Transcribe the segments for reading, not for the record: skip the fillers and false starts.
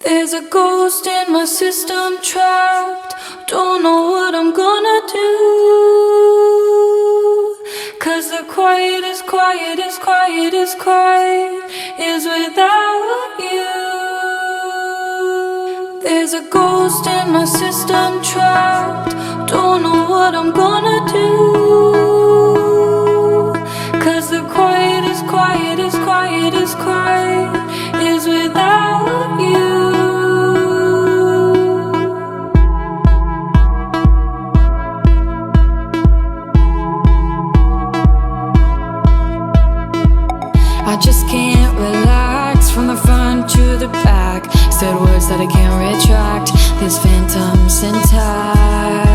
There's a ghost in my system trapped. Don't know what I'm gonna do. 'Cause the quietest, quietest, quietest quiet is without you. There's a ghost in my system trapped. Don't know what I'm gonna do. 'Cause the quietest, quietest, quietest quiet is without you. I just can't relax from the front to the back. Said words that I can't retract. This phantom syntax.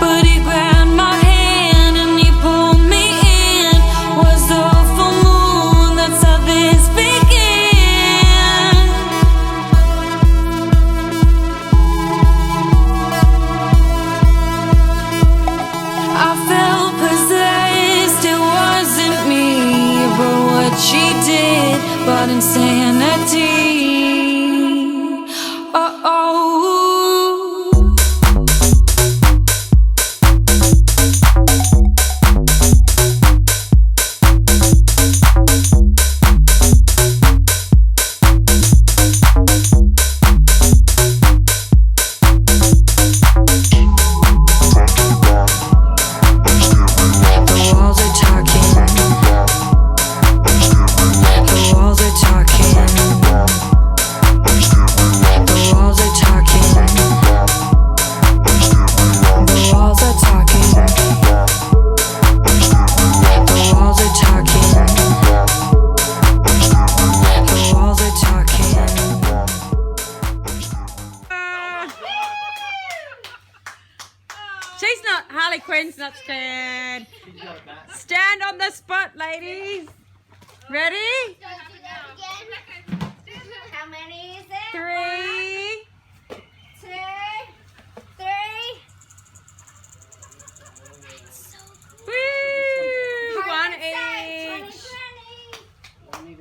But he grabbed my hand and he pulled me in. Was the full moon, that's how this began. I felt possessed, it wasn't me, but what she did, but insanity. She's not, Harley Quinn's not scared. Stand on the spot, ladies. Ready? How many is it? 3. 2, 3. Woo! 1 each. 2020.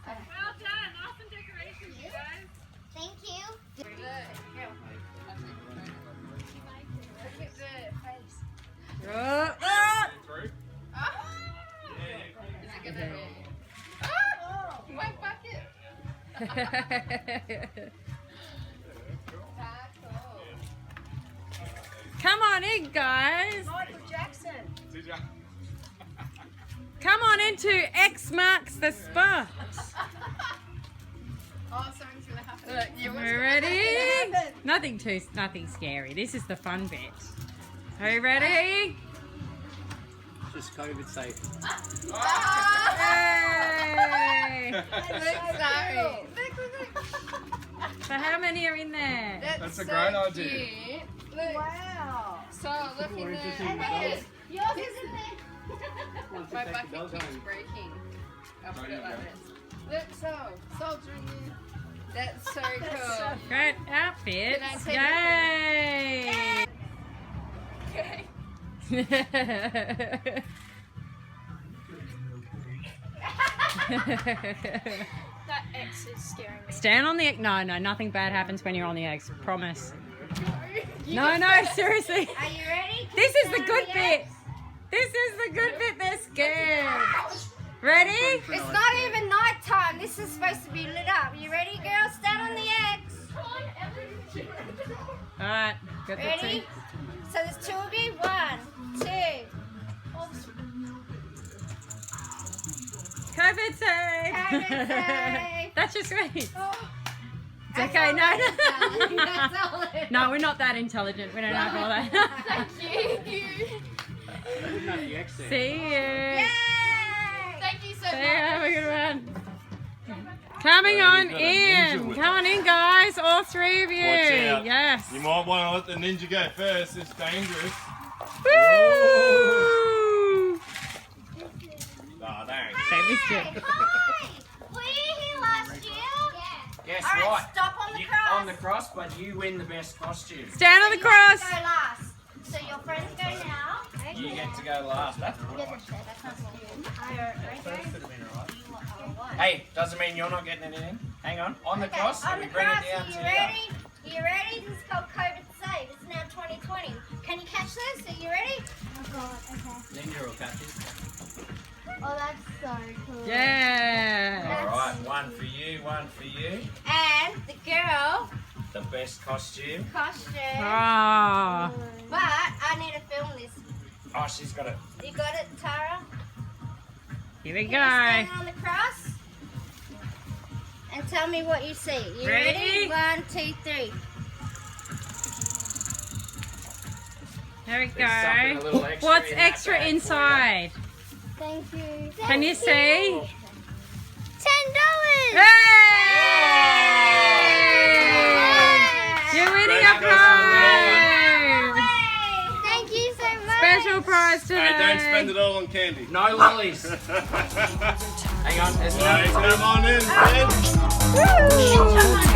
Well done. Awesome decorations, you guys. Thank you. Look at the face. Oh, oh. Is it gonna be? Oh! My bucket. Come on in, guys. Michael Jackson. Come on into X marks the spot. Oh, something's gonna happen. Look, you Are you ready? Nothing scary. This is the fun bit. Are you ready? Just COVID safe. Yay! Sorry. So how many are in there? That's a great idea. Cute. Look. Wow. So look in there. And then yours is in there. My bucket keeps breaking. I'll put it like this. Look, soldier in there. That's so cool. Great outfits. Can I take Yay! That X is scaring me. Stand on the X. No, nothing bad happens when you're on the X. Promise. No, seriously. Are you ready? This is the good bit. This is the good bit. They're scared. Ready? It's not even night time. This is supposed to be lit up. You ready, girls? Stand on the X. All right. Got the Ready? two. So there's 2 of you. 1, 2. COVID safe. COVID safe. That's just me. Oh, It's okay. No. that's all it is. No, we're not that intelligent. We don't have all that. Thank you. Wouldn't have the X there. See you. Yay! Thank you so See you. much. Have a good one. Coming on in. Come on in, guys. All 3 of you. Watch out. Yes. You might want to let the ninja go first. It's dangerous. Woo! Nah, thanks. They missed it. Hi! Were you here last year? Yes, All right, right. stop on the You, cross. on the cross, but you win the best costume. Stand on the You have cross. to go last. So your friends go now. You get meant to go last. That's Get right. the shirt, that's not cute. Hey, doesn't mean you're not getting anything. Hang on. On the cross, On and the we bring cross, it down are to you you. ready? You ready? This is called COVID safe. It's now 2020. Can you catch this? Are you ready? Oh god, okay. Ninja will catch it. Oh, that's so cool. Yeah. All right, one for you, one for you. And the girl The best costume. costume. Oh. But I need to film this. Oh, she's got it. You got it, Tara? Here we Can you stand go. on the cross? And tell me what you see. You Ready? ready? 1, 2, 3. There we There's something a go. little extra What's in that extra bag for you. inside? Thank you. Can you see? $10. You're winning a Thank you, prize. Thank you so much. Special prize today. Hey, don't spend it all on candy. No lollies. Hang on, there's Right, another come on in, Ben. Woo!